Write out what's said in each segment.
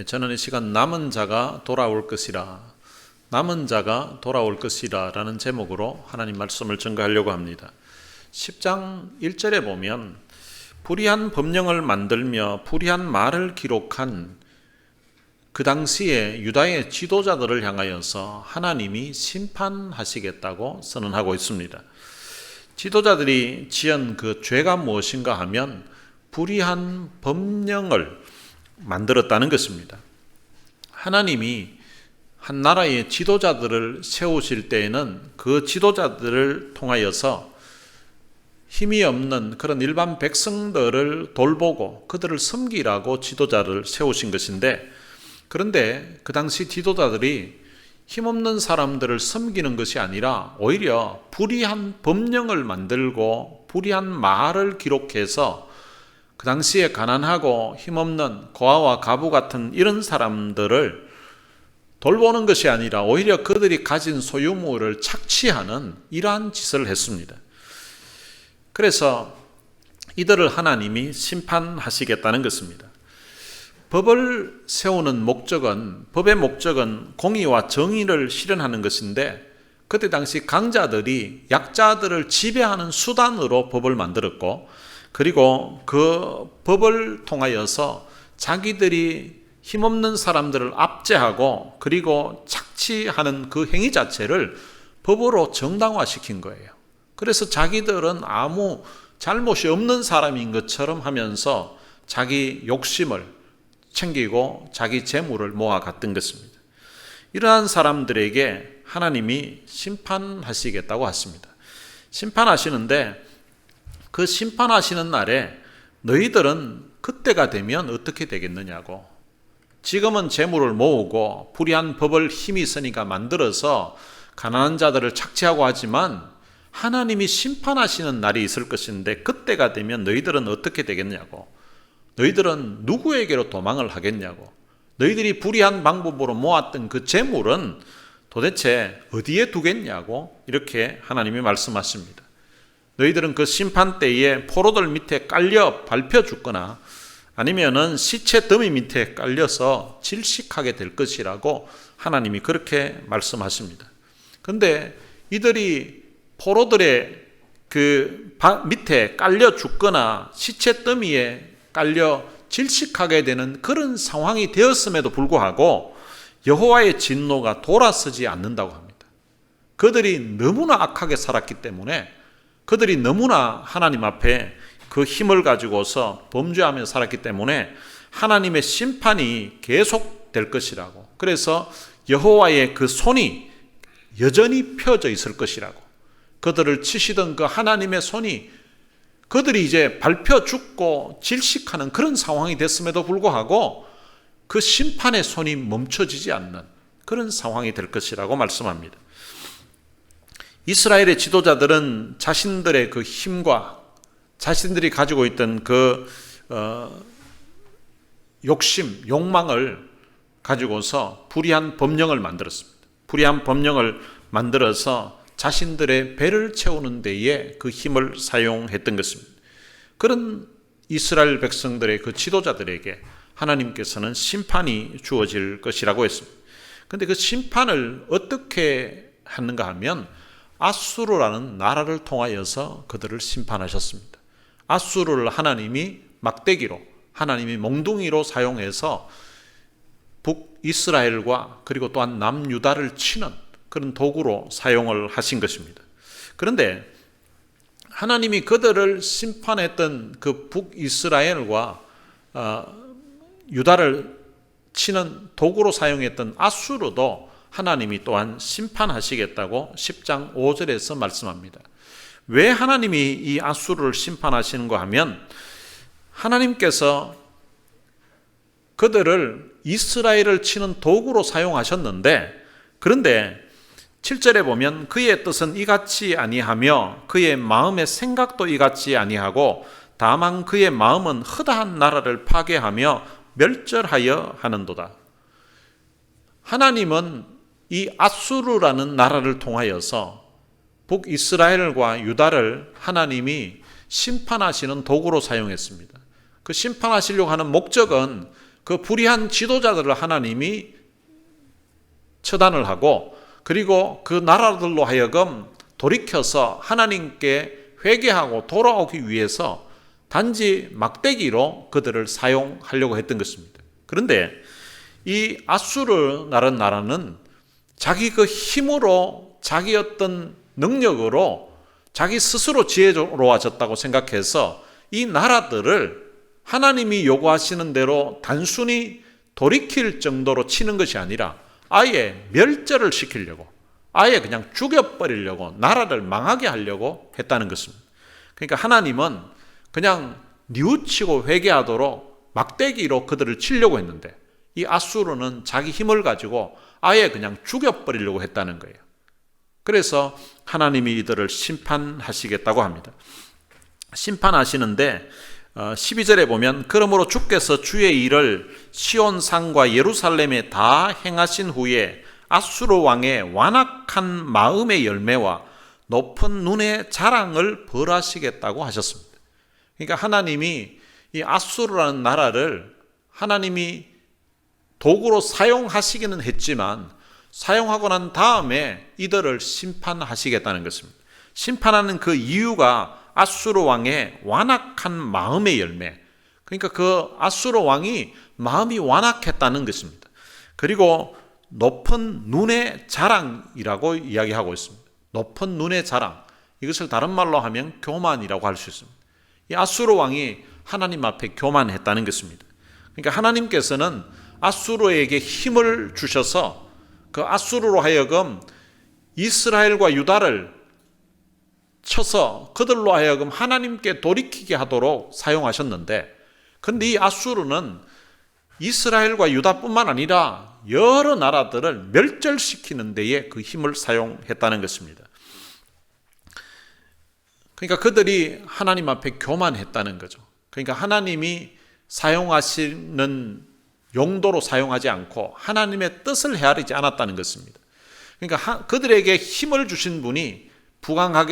저는 이 시간 남은 자가 돌아올 것이라, 남은 자가 돌아올 것이라 라는 제목으로 하나님 말씀을 전가하려고 합니다. 10장 1절에 보면 불의한 법령을 만들며 불의한 말을 기록한 그 당시에 유다의 지도자들을 향하여서 하나님이 심판하시겠다고 선언하고 있습니다. 지도자들이 지은 그 죄가 무엇인가 하면 불의한 법령을 만들었다는 것입니다. 하나님이 한 나라의 지도자들을 세우실 때에는 그 지도자들을 통하여서 힘이 없는 그런 일반 백성들을 돌보고 그들을 섬기라고 지도자를 세우신 것인데, 그런데 그 당시 지도자들이 힘없는 사람들을 섬기는 것이 아니라 오히려 불의한 법령을 만들고 불의한 말을 기록해서 그 당시에 가난하고 힘없는 고아와 가부 같은 이런 사람들을 돌보는 것이 아니라 오히려 그들이 가진 소유물을 착취하는 이러한 짓을 했습니다. 그래서 이들을 하나님이 심판하시겠다는 것입니다. 법을 세우는 목적은, 법의 목적은 공의와 정의를 실현하는 것인데, 그때 당시 강자들이 약자들을 지배하는 수단으로 법을 만들었고, 그리고 그 법을 통하여서 자기들이 힘없는 사람들을 압제하고 그리고 착취하는 그 행위 자체를 법으로 정당화시킨 거예요. 그래서 자기들은 아무 잘못이 없는 사람인 것처럼 하면서 자기 욕심을 챙기고 자기 재물을 모아갔던 것입니다. 이러한 사람들에게 하나님이 심판하시겠다고 하십니다. 심판하시는데 그 심판하시는 날에 너희들은 그때가 되면 어떻게 되겠느냐고. 지금은 재물을 모으고 불의한 법을 힘이 있으니까 만들어서 가난한 자들을 착취하고 하지만 하나님이 심판하시는 날이 있을 것인데 그때가 되면 너희들은 어떻게 되겠냐고. 너희들은 누구에게로 도망을 하겠냐고. 너희들이 불의한 방법으로 모았던 그 재물은 도대체 어디에 두겠냐고 이렇게 하나님이 말씀하십니다. 너희들은 그 심판 때에 포로들 밑에 깔려 밟혀 죽거나 아니면은 시체 더미 밑에 깔려서 질식하게 될 것이라고 하나님이 그렇게 말씀하십니다. 그런데 이들이 포로들의 그 밑에 깔려 죽거나 시체 더미에 깔려 질식하게 되는 그런 상황이 되었음에도 불구하고 여호와의 진노가 돌아서지 않는다고 합니다. 그들이 너무나 악하게 살았기 때문에, 그들이 너무나 하나님 앞에 그 힘을 가지고서 범죄하며 살았기 때문에 하나님의 심판이 계속될 것이라고. 그래서 여호와의 그 손이 여전히 펴져 있을 것이라고. 그들을 치시던 그 하나님의 손이 그들이 이제 밟혀 죽고 질식하는 그런 상황이 됐음에도 불구하고 그 심판의 손이 멈춰지지 않는 그런 상황이 될 것이라고 말씀합니다. 이스라엘의 지도자들은 자신들의 그 힘과 자신들이 가지고 있던 그 욕심, 욕망을 가지고서 불의한 법령을 만들었습니다. 불의한 법령을 만들어서 자신들의 배를 채우는 데에 그 힘을 사용했던 것입니다. 그런 이스라엘 백성들의 그 지도자들에게 하나님께서는 심판이 주어질 것이라고 했습니다. 그런데 그 심판을 어떻게 하는가 하면 아수르라는 나라를 통하여서 그들을 심판하셨습니다. 아수르를 하나님이 막대기로, 하나님이 몽둥이로 사용해서 북이스라엘과 그리고 또한 남유다를 치는 그런 도구로 사용을 하신 것입니다. 그런데 하나님이 그들을 심판했던 그 북이스라엘과 유다를 치는 도구로 사용했던 아수르도 하나님이 또한 심판하시겠다고 10장 5절에서 말씀합니다. 왜 하나님이 이 아수르를 심판하시는가 하면 하나님께서 그들을 이스라엘을 치는 도구로 사용하셨는데, 그런데 7절에 보면 그의 뜻은 이같이 아니하며 그의 마음의 생각도 이같이 아니하고 다만 그의 마음은 허다한 나라를 파괴하며 멸절하여 하는도다. 하나님은 이 아수르라는 나라를 통하여서 북이스라엘과 유다를 하나님이 심판하시는 도구로 사용했습니다. 그 심판하시려고 하는 목적은 그 불의한 지도자들을 하나님이 처단을 하고, 그리고 그 나라들로 하여금 돌이켜서 하나님께 회개하고 돌아오기 위해서 단지 막대기로 그들을 사용하려고 했던 것입니다. 그런데 이 아수르라는 나라는 자기 그 힘으로, 자기 어떤 능력으로 자기 스스로 지혜로워졌다고 생각해서 이 나라들을 하나님이 요구하시는 대로 단순히 돌이킬 정도로 치는 것이 아니라 아예 멸절을 시키려고, 아예 그냥 죽여버리려고, 나라를 망하게 하려고 했다는 것입니다. 그러니까 하나님은 그냥 뉘우치고 회개하도록 막대기로 그들을 치려고 했는데, 이 아수르는 자기 힘을 가지고 아예 그냥 죽여버리려고 했다는 거예요. 그래서 하나님이 이들을 심판하시겠다고 합니다. 심판하시는데 12절에 보면, 그러므로 주께서 주의 일을 시온산과 예루살렘에 다 행하신 후에 아수르 왕의 완악한 마음의 열매와 높은 눈의 자랑을 벌하시겠다고 하셨습니다. 그러니까 하나님이 이 아수르라는 나라를 하나님이 도구로 사용하시기는 했지만, 사용하고 난 다음에 이들을 심판하시겠다는 것입니다. 심판하는 그 이유가 아수르 왕의 완악한 마음의 열매, 그러니까 그 아수르 왕이 마음이 완악했다는 것입니다. 그리고 높은 눈의 자랑이라고 이야기하고 있습니다. 높은 눈의 자랑, 이것을 다른 말로 하면 교만이라고 할 수 있습니다. 이 아수르 왕이 하나님 앞에 교만했다는 것입니다. 그러니까 하나님께서는 아수르에게 힘을 주셔서 그 아수르로 하여금 이스라엘과 유다를 쳐서 그들로 하여금 하나님께 돌이키게 하도록 사용하셨는데, 그런데 이 아수르는 이스라엘과 유다뿐만 아니라 여러 나라들을 멸절시키는 데에 그 힘을 사용했다는 것입니다. 그러니까 그들이 하나님 앞에 교만했다는 거죠. 그러니까 하나님이 사용하시는 용도로 사용하지 않고 하나님의 뜻을 헤아리지 않았다는 것입니다. 그러니까 그들에게 힘을 주신 분이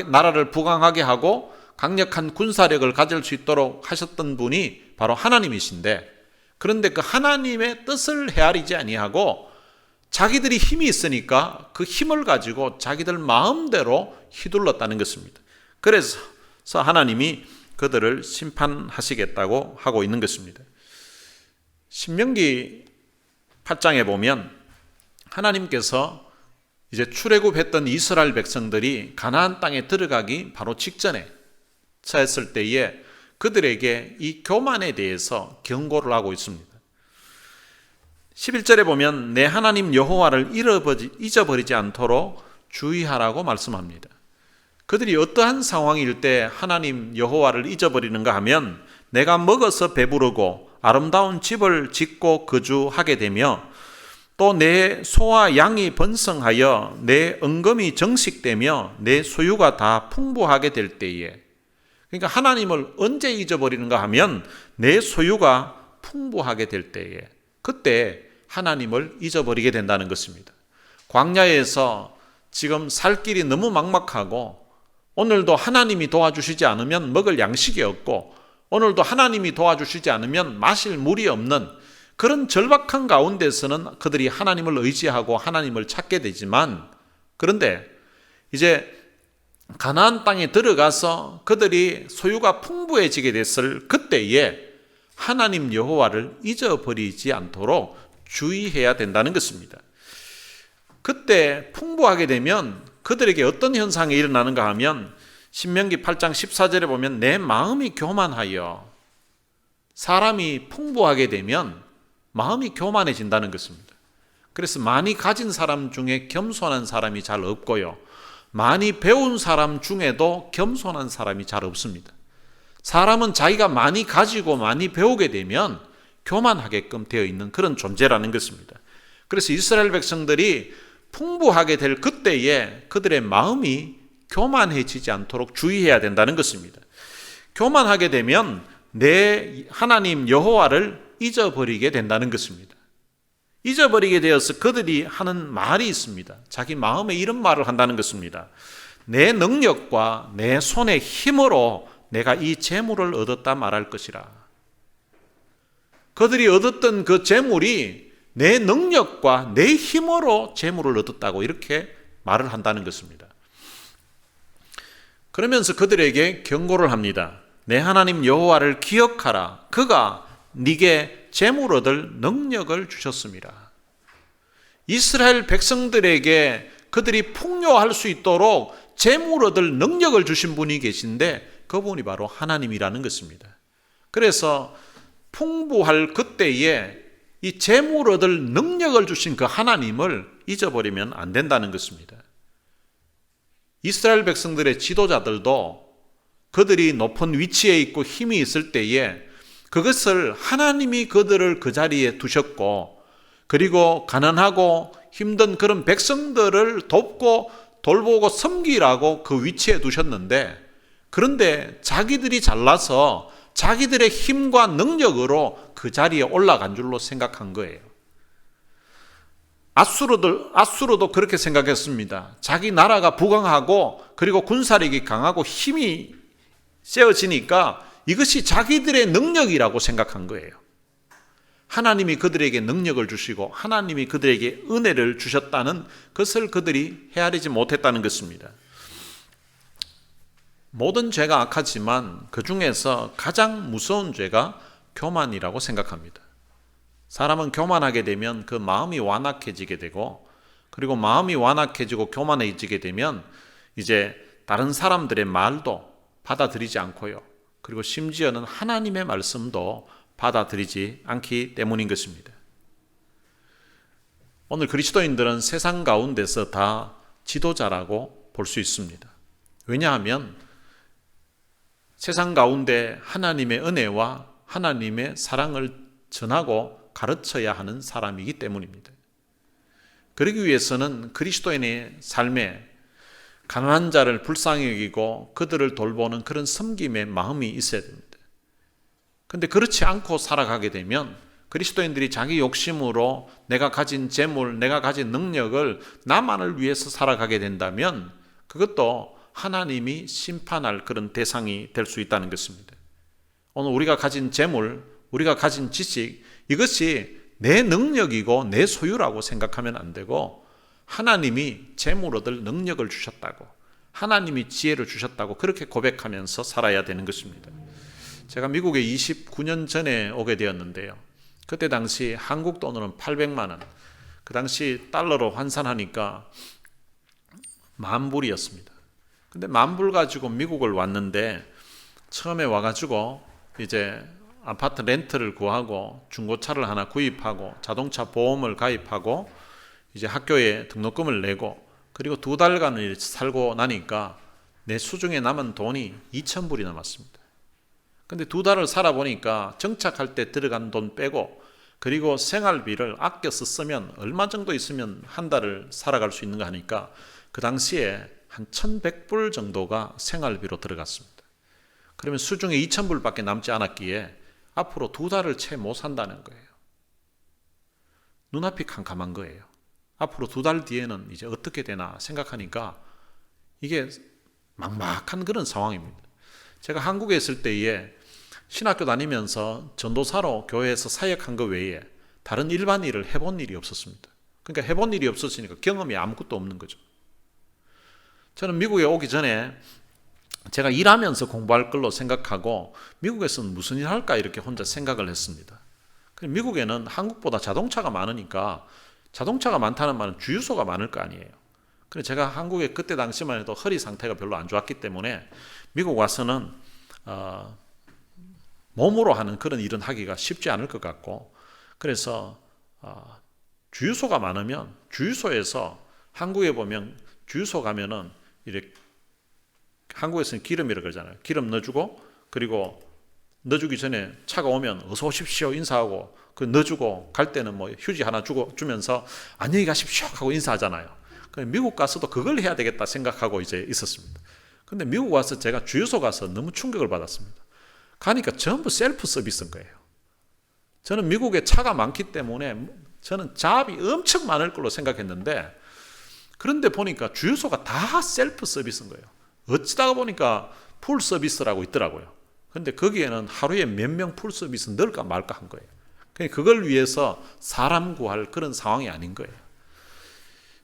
나라를 부강하게 하고 강력한 군사력을 가질 수 있도록 하셨던 분이 바로 하나님이신데, 그런데 그 하나님의 뜻을 헤아리지 아니하고 자기들이 힘이 있으니까 그 힘을 가지고 자기들 마음대로 휘둘렀다는 것입니다. 그래서 하나님이 그들을 심판하시겠다고 하고 있는 것입니다. 신명기 8장에 보면 하나님께서 이제 출애굽했던 이스라엘 백성들이 가나안 땅에 들어가기 바로 직전에 처했을 때에 그들에게 이 교만에 대해서 경고를 하고 있습니다. 11절에 보면 내 하나님 여호와를 잊어버리지 않도록 주의하라고 말씀합니다. 그들이 어떠한 상황일 때 하나님 여호와를 잊어버리는가 하면, 내가 먹어서 배부르고 아름다운 집을 짓고 거주하게 되며 또 내 소와 양이 번성하여 내 은금이 정식되며 내 소유가 다 풍부하게 될 때에, 그러니까 하나님을 언제 잊어버리는가 하면 내 소유가 풍부하게 될 때에, 그때 하나님을 잊어버리게 된다는 것입니다. 광야에서 지금 살 길이 너무 막막하고 오늘도 하나님이 도와주시지 않으면 먹을 양식이 없고 오늘도 하나님이 도와주시지 않으면 마실 물이 없는 그런 절박한 가운데서는 그들이 하나님을 의지하고 하나님을 찾게 되지만, 그런데 이제 가나안 땅에 들어가서 그들이 소유가 풍부해지게 됐을 그때에 하나님 여호와를 잊어버리지 않도록 주의해야 된다는 것입니다. 그때 풍부하게 되면 그들에게 어떤 현상이 일어나는가 하면, 신명기 8장 14절에 보면 내 마음이 교만하여, 사람이 풍부하게 되면 마음이 교만해진다는 것입니다. 그래서 많이 가진 사람 중에 겸손한 사람이 잘 없고요, 많이 배운 사람 중에도 겸손한 사람이 잘 없습니다. 사람은 자기가 많이 가지고 많이 배우게 되면 교만하게끔 되어 있는 그런 존재라는 것입니다. 그래서 이스라엘 백성들이 풍부하게 될 그때에 그들의 마음이 교만해지지 않도록 주의해야 된다는 것입니다. 교만하게 되면 내 하나님 여호와를 잊어버리게 된다는 것입니다. 잊어버리게 되어서 그들이 하는 말이 있습니다. 자기 마음에 이런 말을 한다는 것입니다. 내 능력과 내 손의 힘으로 내가 이 재물을 얻었다 말할 것이라. 그들이 얻었던 그 재물이 내 능력과 내 힘으로 재물을 얻었다고 이렇게 말을 한다는 것입니다. 그러면서 그들에게 경고를 합니다. 내 하나님 여호와를 기억하라. 그가 네게 재물 얻을 능력을 주셨습니다. 이스라엘 백성들에게 그들이 풍요할 수 있도록 재물 얻을 능력을 주신 분이 계신데 그분이 바로 하나님이라는 것입니다. 그래서 풍부할 그때에 이 재물 얻을 능력을 주신 그 하나님을 잊어버리면 안 된다는 것입니다. 이스라엘 백성들의 지도자들도 그들이 높은 위치에 있고 힘이 있을 때에 그것을 하나님이 그들을 그 자리에 두셨고, 그리고 가난하고 힘든 그런 백성들을 돕고 돌보고 섬기라고 그 위치에 두셨는데, 그런데 자기들이 잘나서 자기들의 힘과 능력으로 그 자리에 올라간 줄로 생각한 거예요. 아수르도 그렇게 생각했습니다. 자기 나라가 부강하고 그리고 군사력이 강하고 힘이 세워지니까 이것이 자기들의 능력이라고 생각한 거예요. 하나님이 그들에게 능력을 주시고 하나님이 그들에게 은혜를 주셨다는 것을 그들이 헤아리지 못했다는 것입니다. 모든 죄가 악하지만 그 중에서 가장 무서운 죄가 교만이라고 생각합니다. 사람은 교만하게 되면 그 마음이 완악해지게 되고, 그리고 마음이 완악해지고 교만해지게 되면 이제 다른 사람들의 말도 받아들이지 않고요. 그리고 심지어는 하나님의 말씀도 받아들이지 않기 때문인 것입니다. 오늘 그리스도인들은 세상 가운데서 다 지도자라고 볼 수 있습니다. 왜냐하면 세상 가운데 하나님의 은혜와 하나님의 사랑을 전하고 가르쳐야 하는 사람이기 때문입니다. 그러기 위해서는 그리스도인의 삶에 가난한 자를 불쌍히 여기고 그들을 돌보는 그런 섬김의 마음이 있어야 됩니다. 그런데 그렇지 않고 살아가게 되면 그리스도인들이 자기 욕심으로 내가 가진 재물, 내가 가진 능력을 나만을 위해서 살아가게 된다면 그것도 하나님이 심판할 그런 대상이 될 수 있다는 것입니다. 오늘 우리가 가진 재물, 우리가 가진 지식, 이것이 내 능력이고 내 소유라고 생각하면 안 되고, 하나님이 재물 얻을 능력을 주셨다고, 하나님이 지혜를 주셨다고 그렇게 고백하면서 살아야 되는 것입니다. 제가 미국에 29년 전에 오게 되었는데요. 그때 당시 한국 돈으로는 800만 원, 그 당시 달러로 환산하니까 10,000불이었습니다. 근데 10,000불 가지고 미국을 왔는데, 처음에 와가지고 이제 아파트 렌트를 구하고 중고차를 하나 구입하고 자동차 보험을 가입하고 이제 학교에 등록금을 내고 그리고 2달간을 살고 나니까 내 수중에 남은 돈이 2,000불이 남았습니다. 근데 2달을 살아보니까 정착할 때 들어간 돈 빼고 그리고 생활비를 아껴서 쓰면 얼마 정도 있으면 한 달을 살아갈 수 있는가 하니까 그 당시에 한 1,100불 정도가 생활비로 들어갔습니다. 그러면 수중에 2,000불밖에 남지 않았기에 앞으로 2달을 채 못 산다는 거예요. 눈앞이 캄캄한 거예요. 앞으로 2달 뒤에는 이제 어떻게 되나 생각하니까 이게 막막한 그런 상황입니다. 제가 한국에 있을 때에 신학교 다니면서 전도사로 교회에서 사역한 것 외에 다른 일반 일을 해본 일이 없었습니다. 그러니까 해본 일이 없었으니까 경험이 아무것도 없는 거죠. 저는 미국에 오기 전에 제가 일하면서 공부할 걸로 생각하고 미국에서는 무슨 일 할까 이렇게 혼자 생각을 했습니다. 미국에는 한국보다 자동차가 많으니까 자동차가 많다는 말은 주유소가 많을 거 아니에요. 그래서 제가 한국에 그때 당시만 해도 허리 상태가 별로 안 좋았기 때문에 미국 와서는 몸으로 하는 그런 일은 하기가 쉽지 않을 것 같고, 그래서 주유소가 많으면 주유소에서, 한국에 보면 주유소 가면은 이렇게 한국에서는 기름이라고 그러잖아요. 기름 넣어주고 그리고 넣어주기 전에 차가 오면 어서 오십시오 인사하고 그 넣어주고 갈 때는 뭐 휴지 하나 주면서 안녕히 가십시오 하고 인사하잖아요. 미국 가서도 그걸 해야 되겠다 생각하고 이제 있었습니다. 근데 미국 와서 제가 주유소 가서 너무 충격을 받았습니다. 가니까 전부 셀프 서비스인 거예요. 저는 미국에 차가 많기 때문에 저는 잡이 엄청 많을 걸로 생각했는데, 그런데 보니까 주유소가 다 셀프 서비스인 거예요. 어찌다가 보니까 풀 서비스라고 있더라고요. 근데 거기에는 하루에 몇 명 풀 서비스 넣을까 말까 한 거예요. 그걸 위해서 사람 구할 그런 상황이 아닌 거예요.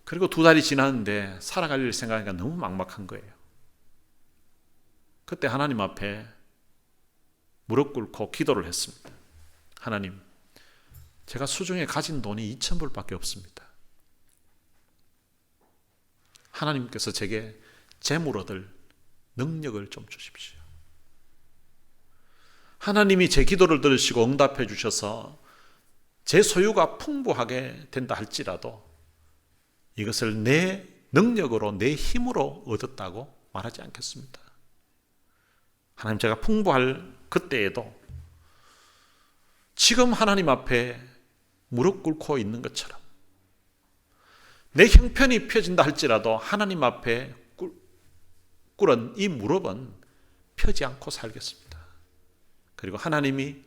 그리고 2달이 지났는데 살아갈 일 생각하니까 너무 막막한 거예요. 그때 하나님 앞에 무릎 꿇고 기도를 했습니다. 하나님, 제가 수중에 가진 돈이 2,000불밖에 없습니다. 하나님께서 제게 재물 얻을 능력을 좀 주십시오. 하나님이 제 기도를 들으시고 응답해 주셔서 제 소유가 풍부하게 된다 할지라도 이것을 내 능력으로, 내 힘으로 얻었다고 말하지 않겠습니다. 하나님, 제가 풍부할 그때에도 지금 하나님 앞에 무릎 꿇고 있는 것처럼 내 형편이 펴진다 할지라도 하나님 앞에 꿇은 이 무릎은 펴지 않고 살겠습니다. 그리고 하나님이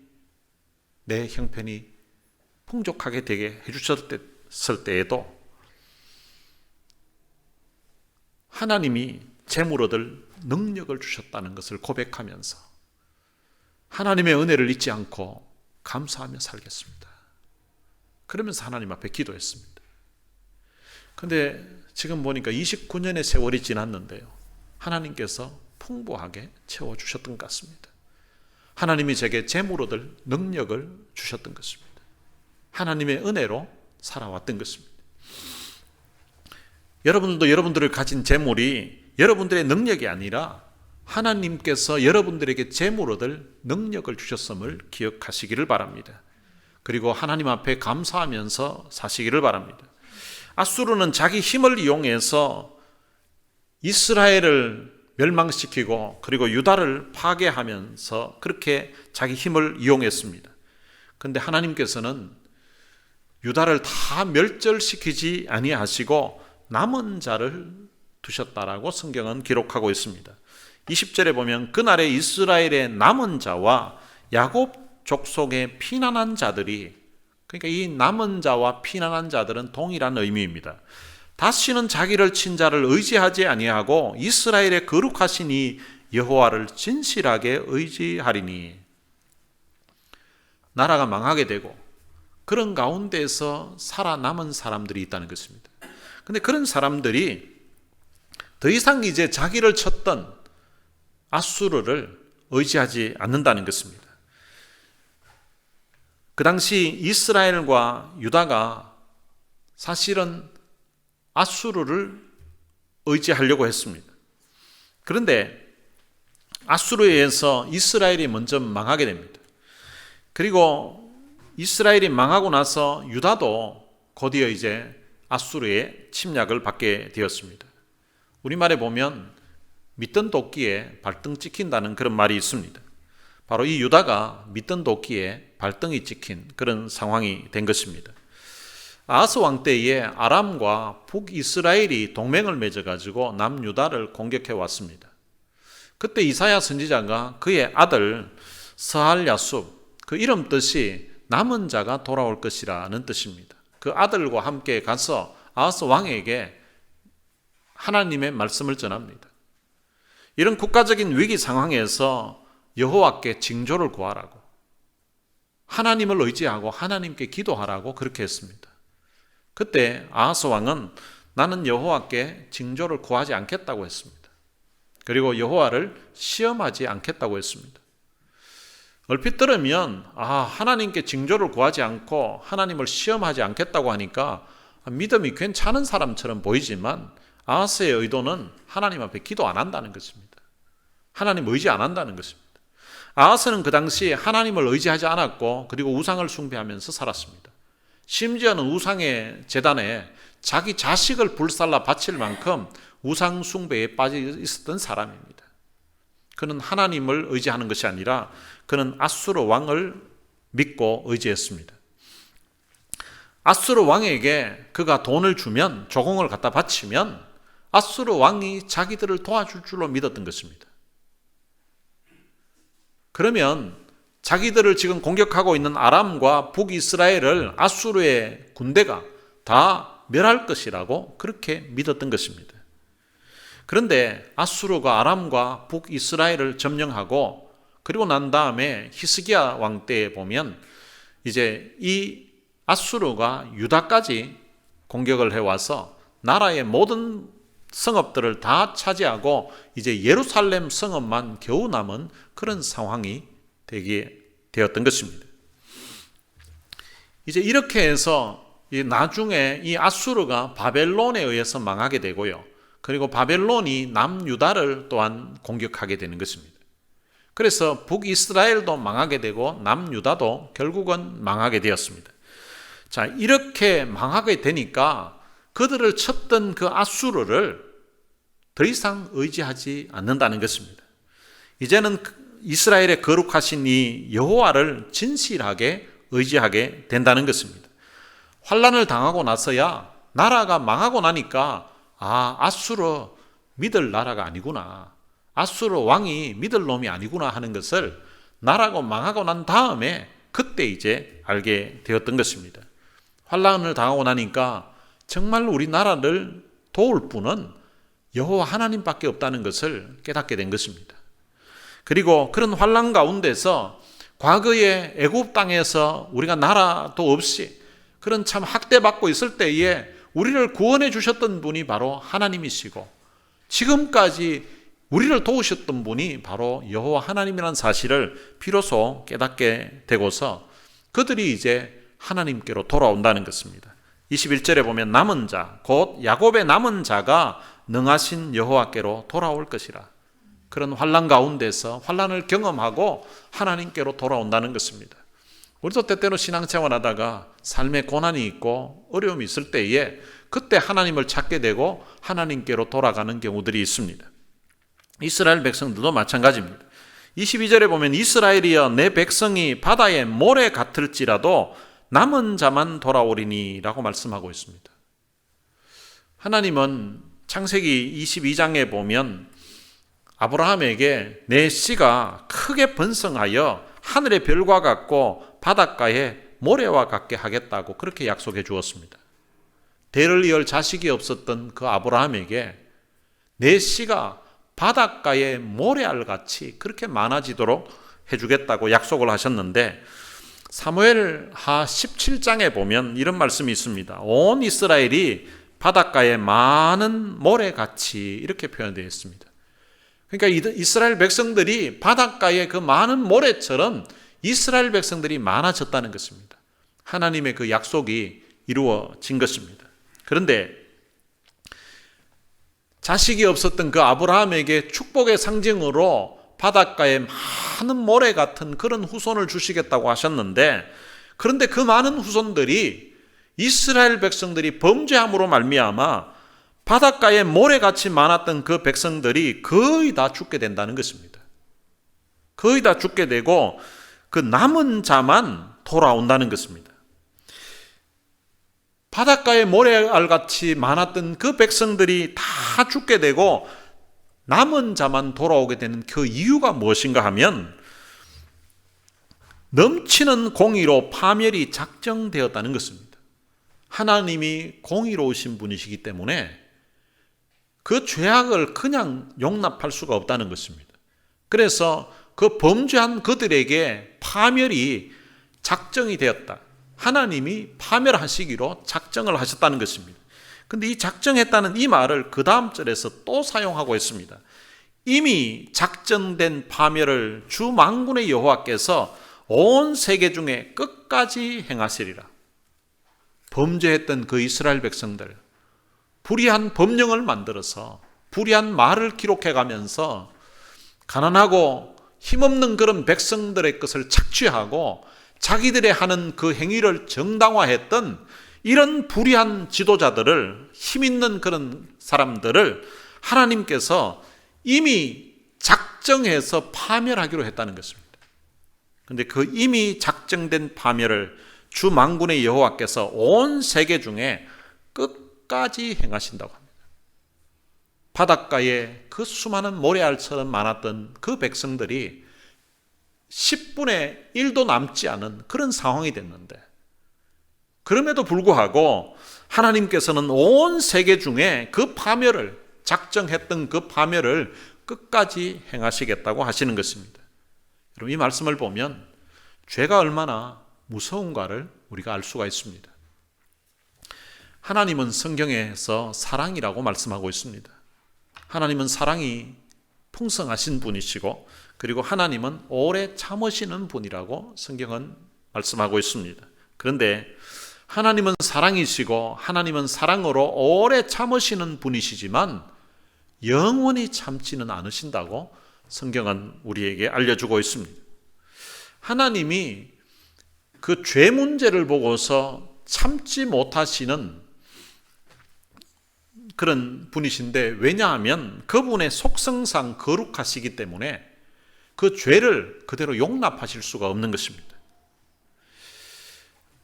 내 형편이 풍족하게 되게 해주셨을 때에도 하나님이 재물 얻을 능력을 주셨다는 것을 고백하면서 하나님의 은혜를 잊지 않고 감사하며 살겠습니다. 그러면서 하나님 앞에 기도했습니다. 그런데 지금 보니까 29년의 세월이 지났는데요, 하나님께서 풍부하게 채워주셨던 것 같습니다. 하나님이 제게 재물 얻을 능력을 주셨던 것입니다. 하나님의 은혜로 살아왔던 것입니다. 여러분들도 여러분들을 가진 재물이 여러분들의 능력이 아니라 하나님께서 여러분들에게 재물 얻을 능력을 주셨음을 기억하시기를 바랍니다. 그리고 하나님 앞에 감사하면서 사시기를 바랍니다. 아수르는 자기 힘을 이용해서 이스라엘을 멸망시키고 그리고 유다를 파괴하면서 그렇게 자기 힘을 이용했습니다. 그런데 하나님께서는 유다를 다 멸절시키지 아니하시고 남은 자를 두셨다라고 성경은 기록하고 있습니다. 20절에 보면 그날에 이스라엘의 남은 자와 야곱 족속의 피난한 자들이, 그러니까 이 남은 자와 피난한 자들은 동일한 의미입니다. 다시는 자기를 친 자를 의지하지 아니하고 이스라엘의 거룩하신 이 여호와를 진실하게 의지하리니, 나라가 망하게 되고 그런 가운데서 살아남은 사람들이 있다는 것입니다. 그런데 그런 사람들이 더 이상 이제 자기를 쳤던 아수르를 의지하지 않는다는 것입니다. 그 당시 이스라엘과 유다가 사실은 아수르를 의지하려고 했습니다. 그런데 아수르에 의해서 이스라엘이 먼저 망하게 됩니다. 그리고 이스라엘이 망하고 나서 유다도 곧이어 이제 아수르의 침략을 받게 되었습니다. 우리말에 보면 믿던 도끼에 발등 찍힌다는 그런 말이 있습니다. 바로 이 유다가 믿던 도끼에 발등이 찍힌 그런 상황이 된 것입니다. 아하스 왕 때에 아람과 북이스라엘이 동맹을 맺어가지고 남유다를 공격해 왔습니다. 그때 이사야 선지자가 그의 아들 스할야숲, 그 이름 뜻이 남은 자가 돌아올 것이라는 뜻입니다. 그 아들과 함께 가서 아하스 왕에게 하나님의 말씀을 전합니다. 이런 국가적인 위기 상황에서 여호와께 징조를 구하라고, 하나님을 의지하고 하나님께 기도하라고 그렇게 했습니다. 그때 아하스 왕은 나는 여호와께 징조를 구하지 않겠다고 했습니다. 그리고 여호와를 시험하지 않겠다고 했습니다. 얼핏 들으면 하나님께 징조를 구하지 않고 하나님을 시험하지 않겠다고 하니까 믿음이 괜찮은 사람처럼 보이지만 아하스의 의도는 하나님 앞에 기도 안 한다는 것입니다. 하나님 의지 안 한다는 것입니다. 아하스는 그 당시 하나님을 의지하지 않았고 그리고 우상을 숭배하면서 살았습니다. 심지어는 우상의 제단에 자기 자식을 불살라 바칠 만큼 우상 숭배에 빠져 있었던 사람입니다. 그는 하나님을 의지하는 것이 아니라 그는 아수르 왕을 믿고 의지했습니다. 아수르 왕에게 그가 돈을 주면, 조공을 갖다 바치면 아수르 왕이 자기들을 도와줄 줄로 믿었던 것입니다. 그러면 자기들을 지금 공격하고 있는 아람과 북이스라엘을 아수르의 군대가 다 멸할 것이라고 그렇게 믿었던 것입니다. 그런데 아수르가 아람과 북이스라엘을 점령하고 그리고 난 다음에 히스기야 왕 때에 보면 이제 이 아수르가 유다까지 공격을 해와서 나라의 모든 성읍들을 다 차지하고 이제 예루살렘 성읍만 겨우 남은 그런 상황이 되었던 것입니다. 이제 이렇게 해서 나중에 이 아수르가 바벨론에 의해서 망하게 되고요. 그리고 바벨론이 남유다를 또한 공격하게 되는 것입니다. 그래서 북이스라엘도 망하게 되고 남유다도 결국은 망하게 되었습니다. 자, 이렇게 망하게 되니까 그들을 쳤던 그 아수르를 더 이상 의지하지 않는다는 것입니다. 이제는 이스라엘의 거룩하신 이 여호와를 진실하게 의지하게 된다는 것입니다. 환난을 당하고 나서야 나라가 망하고 나니까 아수르 믿을 나라가 아니구나, 아수르 왕이 믿을 놈이 아니구나 하는 것을 나라가 망하고 난 다음에 그때 이제 알게 되었던 것입니다. 환난을 당하고 나니까 정말 우리 나라를 도울 분은 여호와 하나님밖에 없다는 것을 깨닫게 된 것입니다. 그리고 그런 환난 가운데서 과거에 애굽 땅에서 우리가 나라도 없이 그런 참 학대받고 있을 때에 우리를 구원해 주셨던 분이 바로 하나님이시고 지금까지 우리를 도우셨던 분이 바로 여호와 하나님이라는 사실을 비로소 깨닫게 되고서 그들이 이제 하나님께로 돌아온다는 것입니다. 21절에 보면 남은 자, 곧 야곱의 남은 자가 능하신 여호와께로 돌아올 것이라. 그런 환난 가운데서 환난을 경험하고 하나님께로 돌아온다는 것입니다. 우리도 때때로 신앙생활하다가 삶에 고난이 있고 어려움이 있을 때에 그때 하나님을 찾게 되고 하나님께로 돌아가는 경우들이 있습니다. 이스라엘 백성들도 마찬가지입니다. 22절에 보면 이스라엘이여 내 백성이 바다의 모래 같을지라도 남은 자만 돌아오리니 라고 말씀하고 있습니다. 하나님은 창세기 22장에 보면 아브라함에게 내 씨가 크게 번성하여 하늘의 별과 같고 바닷가의 모래와 같게 하겠다고 그렇게 약속해 주었습니다. 대를 이을 자식이 없었던 그 아브라함에게 내 씨가 바닷가의 모래알같이 그렇게 많아지도록 해주겠다고 약속을 하셨는데 사무엘하 17장에 보면 이런 말씀이 있습니다. 온 이스라엘이 바닷가의 많은 모래같이 이렇게 표현되어 있습니다. 그러니까 이스라엘 백성들이 바닷가의 그 많은 모래처럼 이스라엘 백성들이 많아졌다는 것입니다. 하나님의 그 약속이 이루어진 것입니다. 그런데 자식이 없었던 그 아브라함에게 축복의 상징으로 바닷가에 많은 모래 같은 그런 후손을 주시겠다고 하셨는데 그런데 그 많은 후손들이 이스라엘 백성들이 범죄함으로 말미암아 바닷가에 모래같이 많았던 그 백성들이 거의 다 죽게 된다는 것입니다. 거의 다 죽게 되고 그 남은 자만 돌아온다는 것입니다. 바닷가에 모래알같이 많았던 그 백성들이 다 죽게 되고 남은 자만 돌아오게 되는 그 이유가 무엇인가 하면 넘치는 공의로 파멸이 작정되었다는 것입니다. 하나님이 공의로우신 분이시기 때문에 그 죄악을 그냥 용납할 수가 없다는 것입니다. 그래서 그 범죄한 그들에게 파멸이 작정이 되었다. 하나님이 파멸하시기로 작정을 하셨다는 것입니다. 그런데 이 작정했다는 이 말을 그 다음 절에서 또 사용하고 있습니다. 이미 작정된 파멸을 주 만군의 여호와께서 온 세계 중에 끝까지 행하시리라. 범죄했던 그 이스라엘 백성들, 불의한 법령을 만들어서 불의한 말을 기록해가면서 가난하고 힘없는 그런 백성들의 것을 착취하고 자기들의 하는 그 행위를 정당화했던 이런 불의한 지도자들을, 힘있는 그런 사람들을 하나님께서 이미 작정해서 파멸하기로 했다는 것입니다. 그런데 그 이미 작정된 파멸을 주 만군의 여호와께서 온 세계 중에 끝까지 행하신다고 합니다. 바닷가에 그 수많은 모래알처럼 많았던 그 백성들이 10분의 1도 남지 않은 그런 상황이 됐는데 그럼에도 불구하고 하나님께서는 온 세계 중에 그 파멸을 작정했던 그 파멸을 끝까지 행하시겠다고 하시는 것입니다. 여러분 이 말씀을 보면 죄가 얼마나 무서운가를 우리가 알 수가 있습니다. 하나님은 성경에서 사랑이라고 말씀하고 있습니다. 하나님은 사랑이 풍성하신 분이시고, 그리고 하나님은 오래 참으시는 분이라고 성경은 말씀하고 있습니다. 그런데 하나님은 사랑이시고 하나님은 사랑으로 오래 참으시는 분이시지만 영원히 참지는 않으신다고 성경은 우리에게 알려주고 있습니다. 하나님이 그 죄 문제를 보고서 참지 못하시는 그런 분이신데, 왜냐하면 그분의 속성상 거룩하시기 때문에 그 죄를 그대로 용납하실 수가 없는 것입니다.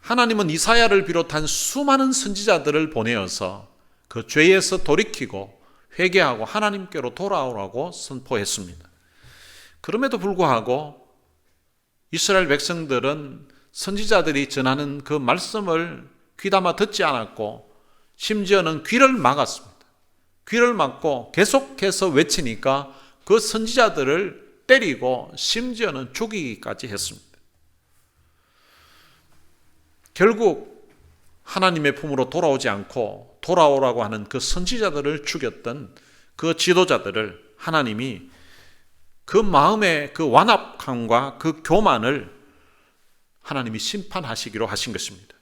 하나님은 이사야를 비롯한 수많은 선지자들을 보내어서 그 죄에서 돌이키고 회개하고 하나님께로 돌아오라고 선포했습니다. 그럼에도 불구하고 이스라엘 백성들은 선지자들이 전하는 그 말씀을 귀담아 듣지 않았고, 심지어는 귀를 막았습니다. 귀를 막고 계속해서 외치니까 그 선지자들을 때리고 심지어는 죽이기까지 했습니다. 결국 하나님의 품으로 돌아오지 않고 돌아오라고 하는 그 선지자들을 죽였던 그 지도자들을 하나님이 그 마음의 그 완악함과 그 교만을 하나님이 심판하시기로 하신 것입니다.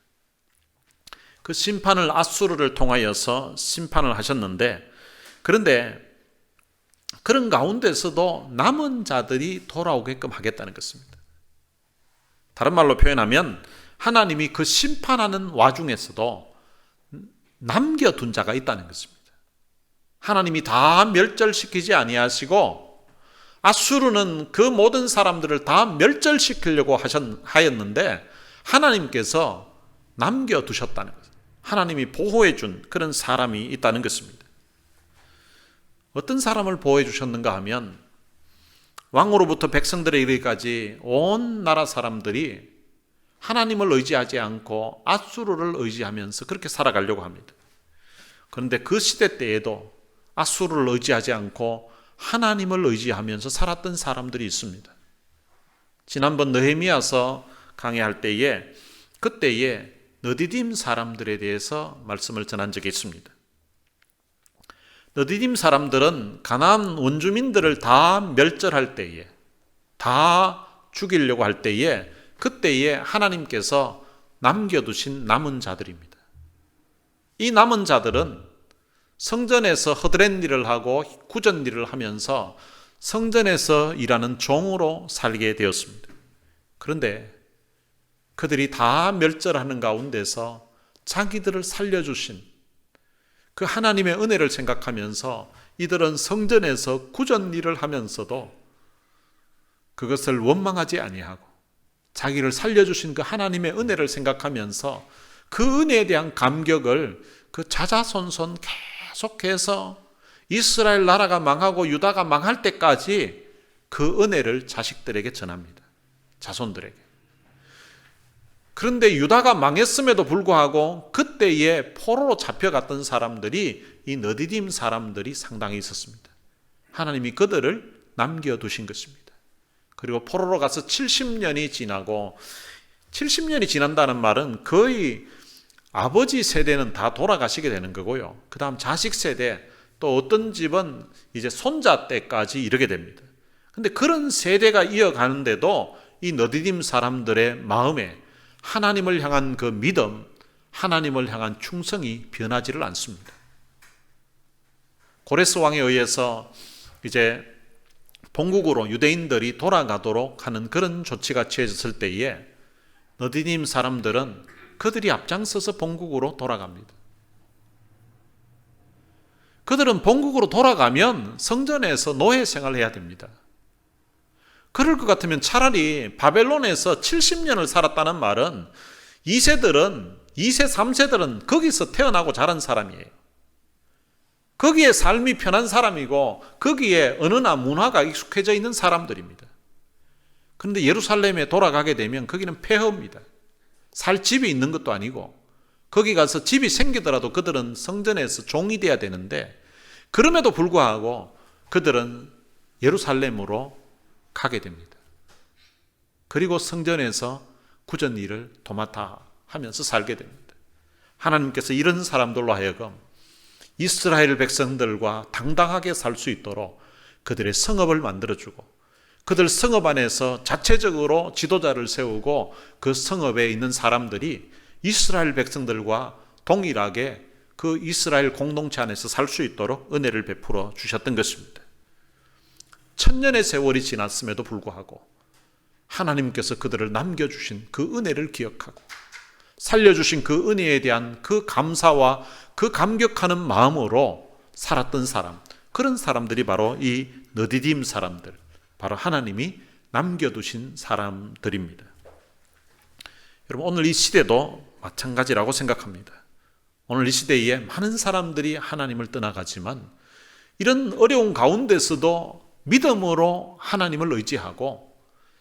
그 심판을 앗수르를 통하여서 심판을 하셨는데, 그런데 그런 가운데서도 남은 자들이 돌아오게끔 하겠다는 것입니다. 다른 말로 표현하면 하나님이 그 심판하는 와중에서도 남겨둔 자가 있다는 것입니다. 하나님이 다 멸절시키지 아니하시고 앗수르는 그 모든 사람들을 다 멸절시키려고 하였는데 하나님께서 남겨두셨다는 것, 하나님이 보호해 준 그런 사람이 있다는 것입니다. 어떤 사람을 보호해 주셨는가 하면, 왕으로부터 백성들에 이르기까지 온 나라 사람들이 하나님을 의지하지 않고 앗수르를 의지하면서 그렇게 살아가려고 합니다. 그런데 그 시대 때에도 앗수르를 의지하지 않고 하나님을 의지하면서 살았던 사람들이 있습니다. 지난번 느헤미야서 강의할 때에 그때에 너디딤 사람들에 대해서 말씀을 전한 적이 있습니다. 너디딤 사람들은 가나안 원주민들을 다 멸절할 때에, 다 죽이려고 할 때에, 그때에 하나님께서 남겨두신 남은 자들입니다. 이 남은 자들은 성전에서 허드렛 일을 하고 구전 일을 하면서 성전에서 일하는 종으로 살게 되었습니다. 그런데 그들이 다 멸절하는 가운데서 자기들을 살려주신 그 하나님의 은혜를 생각하면서 이들은 성전에서 구전 일을 하면서도 그것을 원망하지 아니하고 자기를 살려주신 그 하나님의 은혜를 생각하면서 그 은혜에 대한 감격을 그 자자손손 계속해서 이스라엘 나라가 망하고 유다가 망할 때까지 그 은혜를 자식들에게 전합니다. 자손들에게. 그런데 유다가 망했음에도 불구하고 그때에 포로로 잡혀갔던 사람들이, 이 너디딤 사람들이 상당히 있었습니다. 하나님이 그들을 남겨두신 것입니다. 그리고 포로로 가서 70년이 지나고, 70년이 지난다는 말은 거의 아버지 세대는 다 돌아가시게 되는 거고요. 그 다음 자식 세대, 또 어떤 집은 이제 손자 때까지 이르게 됩니다. 그런데 그런 세대가 이어가는데도 이 너디딤 사람들의 마음에 하나님을 향한 그 믿음, 하나님을 향한 충성이 변하지를 않습니다. 고레스 왕에 의해서 이제 본국으로 유대인들이 돌아가도록 하는 그런 조치가 취해졌을 때에 너디딤 사람들은 그들이 앞장서서 본국으로 돌아갑니다. 그들은 본국으로 돌아가면 성전에서 노예 생활을 해야 됩니다. 그럴 것 같으면 차라리 바벨론에서 70년을 살았다는 말은 2세들은 2세, 3세들은 거기서 태어나고 자란 사람이에요. 거기에 삶이 편한 사람이고 거기에 언어나 문화가 익숙해져 있는 사람들입니다. 그런데 예루살렘에 돌아가게 되면 거기는 폐허입니다. 살 집이 있는 것도 아니고, 거기 가서 집이 생기더라도 그들은 성전에서 종이 돼야 되는데, 그럼에도 불구하고 그들은 예루살렘으로 가게 됩니다. 그리고 성전에서 구전 일을 도맡아 하면서 살게 됩니다. 하나님께서 이런 사람들로 하여금 이스라엘 백성들과 당당하게 살 수 있도록 그들의 성읍을 만들어주고 그들 성읍 안에서 자체적으로 지도자를 세우고 그 성읍에 있는 사람들이 이스라엘 백성들과 동일하게 그 이스라엘 공동체 안에서 살 수 있도록 은혜를 베풀어 주셨던 것입니다. 천년의 세월이 지났음에도 불구하고 하나님께서 그들을 남겨주신 그 은혜를 기억하고 살려주신 그 은혜에 대한 그 감사와 그 감격하는 마음으로 살았던 사람, 그런 사람들이 바로 이 느디딤 사람들, 바로 하나님이 남겨두신 사람들입니다. 여러분, 오늘 이 시대도 마찬가지라고 생각합니다. 오늘 이 시대에 많은 사람들이 하나님을 떠나가지만 이런 어려운 가운데서도 믿음으로 하나님을 의지하고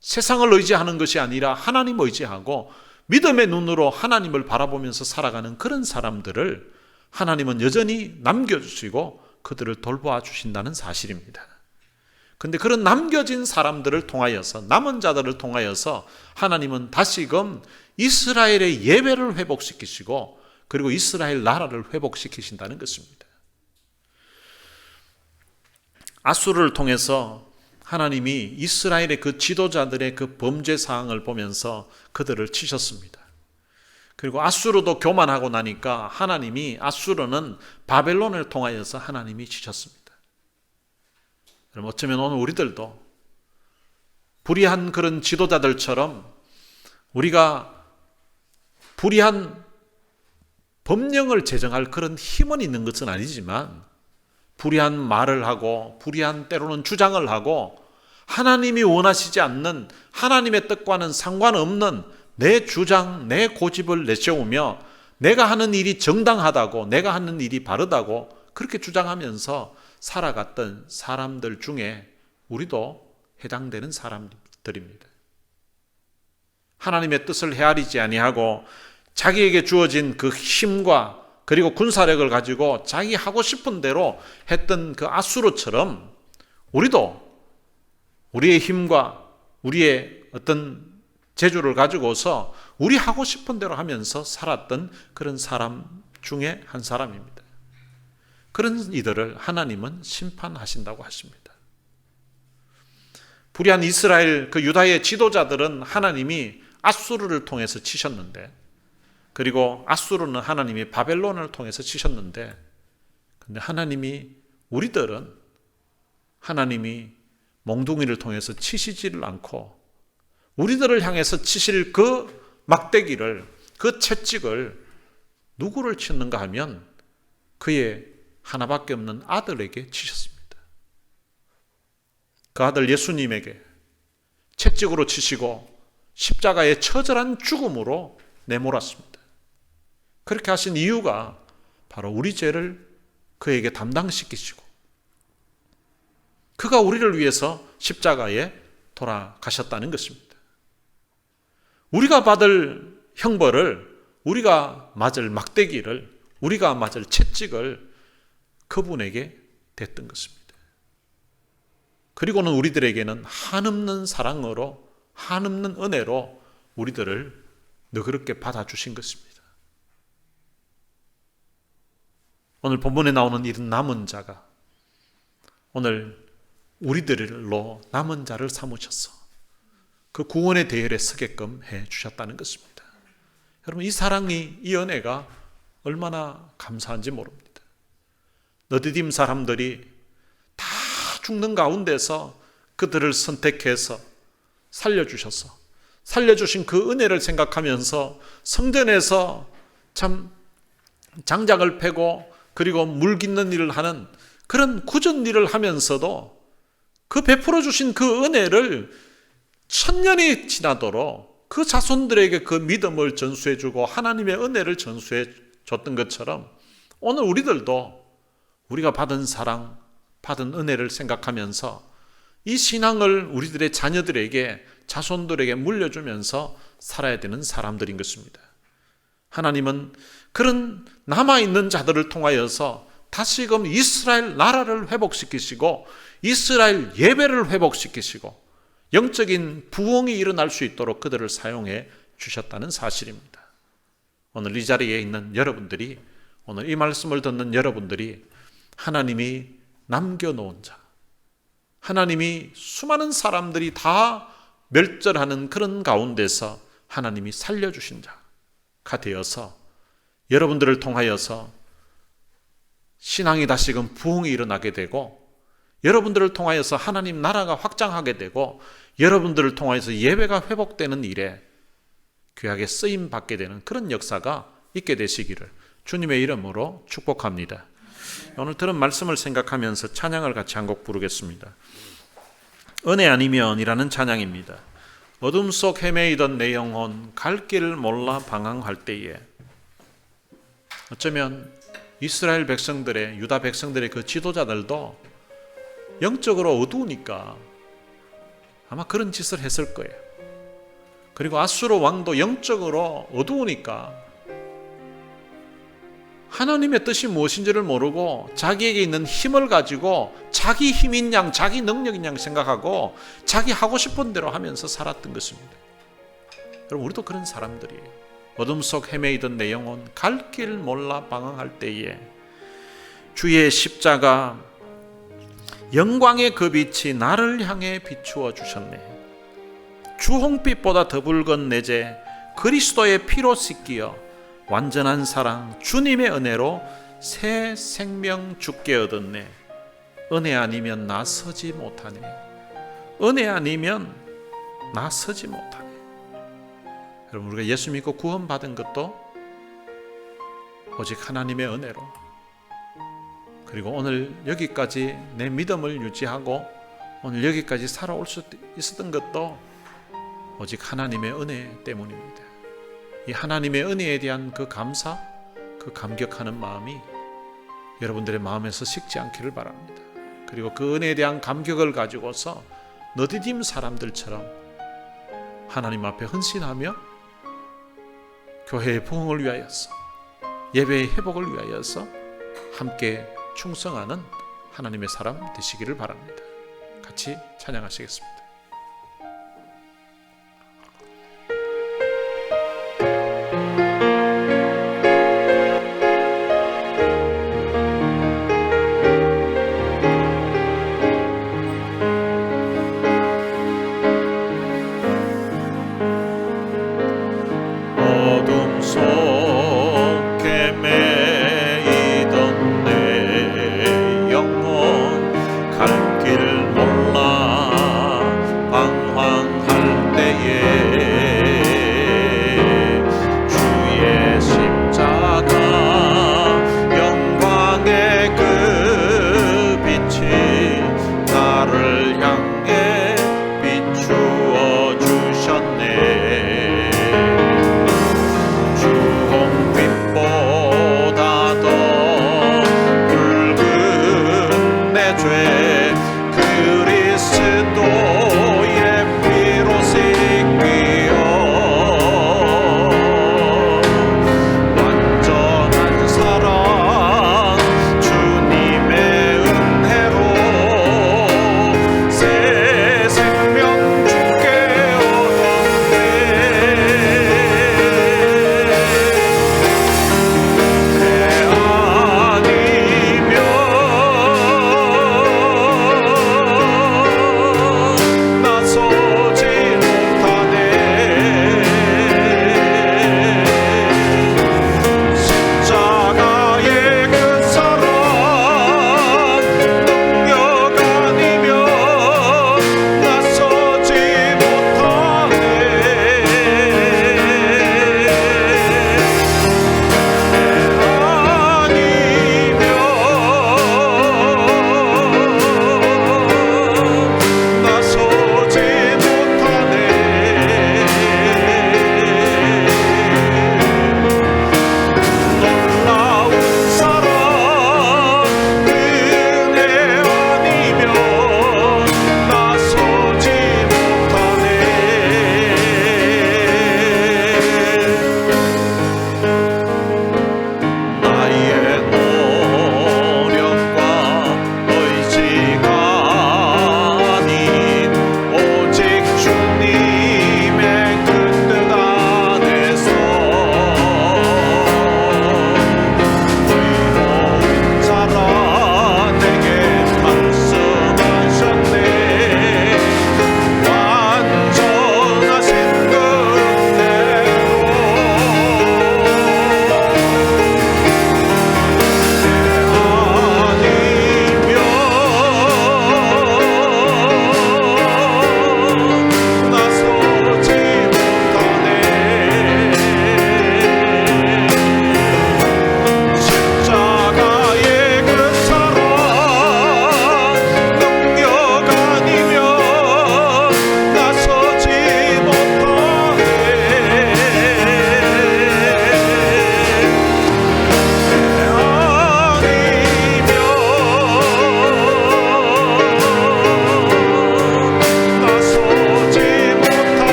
세상을 의지하는 것이 아니라 하나님을 의지하고 믿음의 눈으로 하나님을 바라보면서 살아가는 그런 사람들을 하나님은 여전히 남겨주시고 그들을 돌보아 주신다는 사실입니다. 그런데 그런 남겨진 사람들을 통하여서, 남은 자들을 통하여서 하나님은 다시금 이스라엘의 예배를 회복시키시고 그리고 이스라엘 나라를 회복시키신다는 것입니다. 아수르를 통해서 하나님이 이스라엘의 그 지도자들의 그 범죄 사항을 보면서 그들을 치셨습니다. 그리고 아수르도 교만하고 나니까 하나님이 아수르는 바벨론을 통하여서 하나님이 치셨습니다. 여러분, 어쩌면 오늘 우리들도 불의한 그런 지도자들처럼 우리가 불의한 법령을 제정할 그런 힘은 있는 것은 아니지만 불의한 말을 하고 불의한 때로는 주장을 하고 하나님이 원하시지 않는 하나님의 뜻과는 상관없는 내 주장, 내 고집을 내세우며 내가 하는 일이 정당하다고, 내가 하는 일이 바르다고 그렇게 주장하면서 살아갔던 사람들 중에 우리도 해당되는 사람들입니다. 하나님의 뜻을 헤아리지 아니하고 자기에게 주어진 그 힘과 그리고 군사력을 가지고 자기 하고 싶은 대로 했던 그 아수르처럼 우리도 우리의 힘과 우리의 어떤 재주를 가지고서 우리 하고 싶은 대로 하면서 살았던 그런 사람 중에 한 사람입니다. 그런 이들을 하나님은 심판하신다고 하십니다. 불의한 이스라엘 그 유다의 지도자들은 하나님이 아수르를 통해서 치셨는데, 그리고 아수르는 하나님이 바벨론을 통해서 치셨는데, 근데 하나님이 우리들은 하나님이 몽둥이를 통해서 치시지를 않고 우리들을 향해서 치실 그 막대기를, 그 채찍을 누구를 치는가 하면 그의 하나밖에 없는 아들에게 치셨습니다. 그 아들 예수님에게 채찍으로 치시고 십자가의 처절한 죽음으로 내몰았습니다. 그렇게 하신 이유가 바로 우리 죄를 그에게 담당시키시고 그가 우리를 위해서 십자가에 돌아가셨다는 것입니다. 우리가 받을 형벌을, 우리가 맞을 막대기를, 우리가 맞을 채찍을 그분에게 댔던 것입니다. 그리고는 우리들에게는 한없는 사랑으로, 한없는 은혜로 우리들을 너그럽게 받아주신 것입니다. 오늘 본문에 나오는 이런 남은 자가 오늘 우리들로 남은 자를 삼으셔서 그 구원의 대열에 서게끔 해주셨다는 것입니다. 여러분, 이 사랑이, 이 은혜가 얼마나 감사한지 모릅니다. 느디딤 사람들이 다 죽는 가운데서 그들을 선택해서 살려주셔서 살려주신 그 은혜를 생각하면서 성전에서 참 장작을 패고 그리고 물 깃는 일을 하는 그런 굳은 일을 하면서도 그 베풀어 주신 그 은혜를 천년이 지나도록 그 자손들에게 그 믿음을 전수해주고 하나님의 은혜를 전수해 줬던 것처럼 오늘 우리들도 우리가 받은 사랑, 받은 은혜를 생각하면서 이 신앙을 우리들의 자녀들에게, 자손들에게 물려주면서 살아야 되는 사람들인 것입니다. 하나님은 그런 남아있는 자들을 통하여서 다시금 이스라엘 나라를 회복시키시고 이스라엘 예배를 회복시키시고 영적인 부흥이 일어날 수 있도록 그들을 사용해 주셨다는 사실입니다. 오늘 이 자리에 있는 여러분들이, 오늘 이 말씀을 듣는 여러분들이 하나님이 남겨놓은 자, 하나님이 수많은 사람들이 다 멸절하는 그런 가운데서 하나님이 살려주신 자가 되어서 여러분들을 통하여서 신앙이 다시금 부흥이 일어나게 되고, 여러분들을 통하여서 하나님 나라가 확장하게 되고, 여러분들을 통하여서 예배가 회복되는 일에 귀하게 쓰임받게 되는 그런 역사가 있게 되시기를 주님의 이름으로 축복합니다. 오늘 들은 말씀을 생각하면서 찬양을 같이 한 곡 부르겠습니다. 은혜 아니면이라는 찬양입니다. 어둠 속 헤매이던 내 영혼 갈 길을 몰라 방황할 때에, 어쩌면 이스라엘 백성들의, 유다 백성들의 그 지도자들도 영적으로 어두우니까 아마 그런 짓을 했을 거예요. 그리고 아수르 왕도 영적으로 어두우니까 하나님의 뜻이 무엇인지를 모르고 자기에게 있는 힘을 가지고 자기 힘인 양, 자기 능력인 양 생각하고 자기 하고 싶은 대로 하면서 살았던 것입니다. 여러분, 우리도 그런 사람들이에요. 어둠 속 헤매이던 내 영혼 갈 길 몰라 방황할 때에 주의 십자가 영광의 그 빛이 나를 향해 비추어 주셨네. 주홍빛보다 더 붉은 내재 그리스도의 피로 씻기어 완전한 사랑 주님의 은혜로 새 생명 주께 얻었네. 은혜 아니면 나 서지 못하네. 은혜 아니면 나 서지 못하네. 여러분, 우리가 예수 믿고 구원받은 것도 오직 하나님의 은혜로, 그리고 오늘 여기까지 내 믿음을 유지하고 오늘 여기까지 살아올 수 있었던 것도 오직 하나님의 은혜 때문입니다. 이 하나님의 은혜에 대한 그 감사, 그 감격하는 마음이 여러분들의 마음에서 식지 않기를 바랍니다. 그리고 그 은혜에 대한 감격을 가지고서 너디딤 사람들처럼 하나님 앞에 헌신하며 교회의 부흥을 위하여서, 예배의 회복을 위하여서 함께 충성하는 하나님의 사람 되시기를 바랍니다. 같이 찬양하시겠습니다.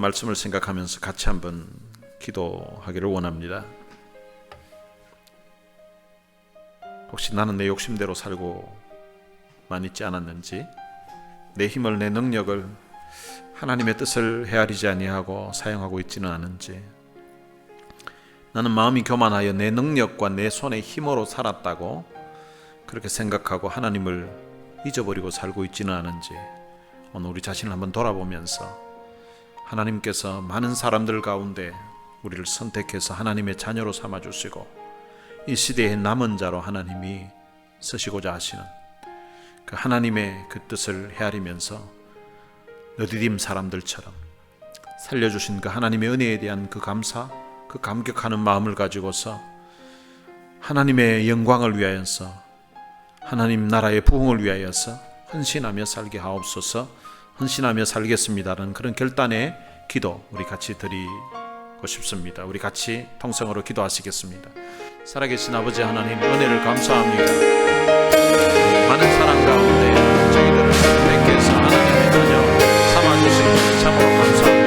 말씀을 생각하면서 같이 한번 기도하기를 원합니다. 혹시 나는 내 욕심대로 살고만 있지 않았는지, 내 힘을, 내 능력을 하나님의 뜻을 헤아리지 아니하고 사용하고 있지는 않은지, 나는 마음이 교만하여 내 능력과 내 손의 힘으로 살았다고 그렇게 생각하고 하나님을 잊어버리고 살고 있지는 않은지, 오늘 우리 자신을 한번 돌아보면서 하나님께서 많은 사람들 가운데 우리를 선택해서 하나님의 자녀로 삼아주시고 이 시대의 남은 자로 하나님이 쓰시고자 하시는 그 하나님의 그 뜻을 헤아리면서 느디딤 사람들처럼 살려주신 그 하나님의 은혜에 대한 그 감사, 그 감격하는 마음을 가지고서 하나님의 영광을 위하여서, 하나님 나라의 부흥을 위하여서 헌신하며 살게 하옵소서. 헌신하며 살겠습니다라는 그런 결단의 기도 우리 같이 드리고 싶습니다. 우리 같이 통성으로 기도하시겠습니다. 살아계신 아버지 하나님, 은혜를 감사합니다. 많은 사랑 가운데 저희들을 선택해서 하나님의 자녀 삼아주시는 것을 참으로 감사합니다.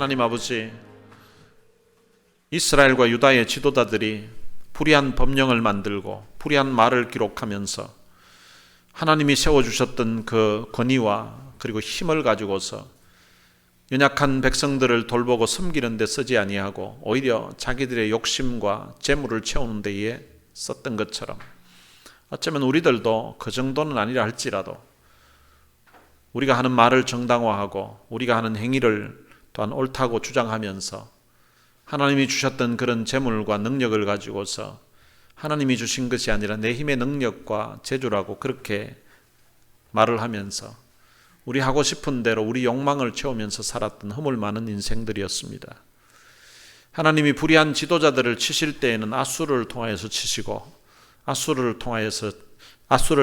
하나님 아버지, 이스라엘과 유다의 지도자들이 불의한 법령을 만들고 불의한 말을 기록하면서 하나님이 세워주셨던 그 권위와 그리고 힘을 가지고서 연약한 백성들을 돌보고 섬기는 데 쓰지 아니하고 오히려 자기들의 욕심과 재물을 채우는 데에 썼던 것처럼 어쩌면 우리들도 그 정도는 아니라 할지라도 우리가 하는 말을 정당화하고 우리가 하는 행위를 또한 옳다고 주장하면서 하나님이 주셨던 그런 재물과 능력을 가지고서 하나님이 주신 것이 아니라 내 힘의 능력과 재주라고 그렇게 말을 하면서 우리 하고 싶은 대로 우리 욕망을 채우면서 살았던 허물 많은 인생들이었습니다. 하나님이 불의한 지도자들을 치실 때에는 아수르를 통하여서 치시고 아수르를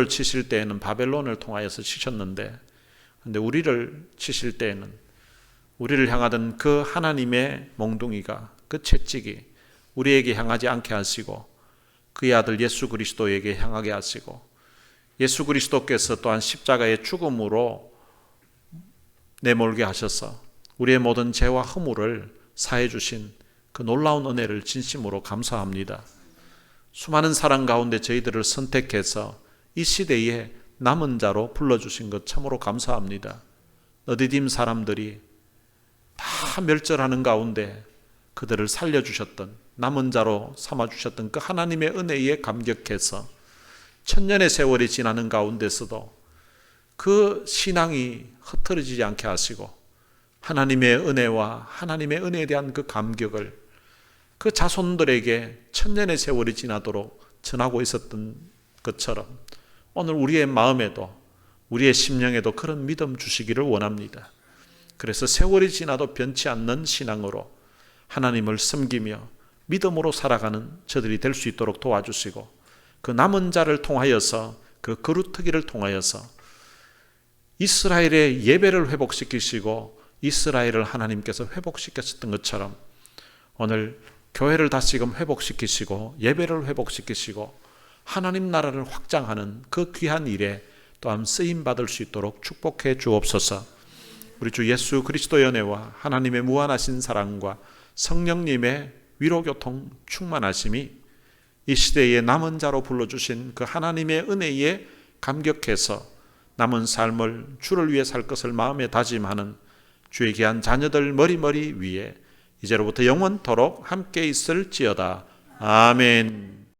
치실 때에는 바벨론을 통하여서 치셨는데, 근데 우리를 치실 때에는 우리를 향하던 그 하나님의 몽둥이가, 그 채찍이 우리에게 향하지 않게 하시고 그의 아들 예수 그리스도에게 향하게 하시고 예수 그리스도께서 또한 십자가의 죽음으로 내몰게 하셔서 우리의 모든 죄와 허물을 사해 주신 그 놀라운 은혜를 진심으로 감사합니다. 수많은 사랑 가운데 저희들을 선택해서 이 시대에 남은 자로 불러주신 것 참으로 감사합니다. 너디딤 사람들이 다 멸절하는 가운데 그들을 살려주셨던, 남은 자로 삼아주셨던 그 하나님의 은혜에 감격해서 천년의 세월이 지나는 가운데서도 그 신앙이 흐트러지지 않게 하시고 하나님의 은혜와 하나님의 은혜에 대한 그 감격을 그 자손들에게 천년의 세월이 지나도록 전하고 있었던 것처럼 오늘 우리의 마음에도 우리의 심령에도 그런 믿음 주시기를 원합니다. 그래서 세월이 지나도 변치 않는 신앙으로 하나님을 섬기며 믿음으로 살아가는 저들이 될 수 있도록 도와주시고 그 남은 자를 통하여서 그 거루터기를 통하여서 이스라엘의 예배를 회복시키시고 이스라엘을 하나님께서 회복시켰던 것처럼 오늘 교회를 다시금 회복시키시고 예배를 회복시키시고 하나님 나라를 확장하는 그 귀한 일에 또한 쓰임받을 수 있도록 축복해 주옵소서. 우리 주 예수 그리스도의 은혜와 하나님의 무한하신 사랑과 성령님의 위로교통 충만하심이 이 시대의 남은 자로 불러주신 그 하나님의 은혜에 감격해서 남은 삶을 주를 위해 살 것을 마음에 다짐하는 주의 귀한 자녀들 머리머리 위에 이제로부터 영원토록 함께 있을지어다. 아멘.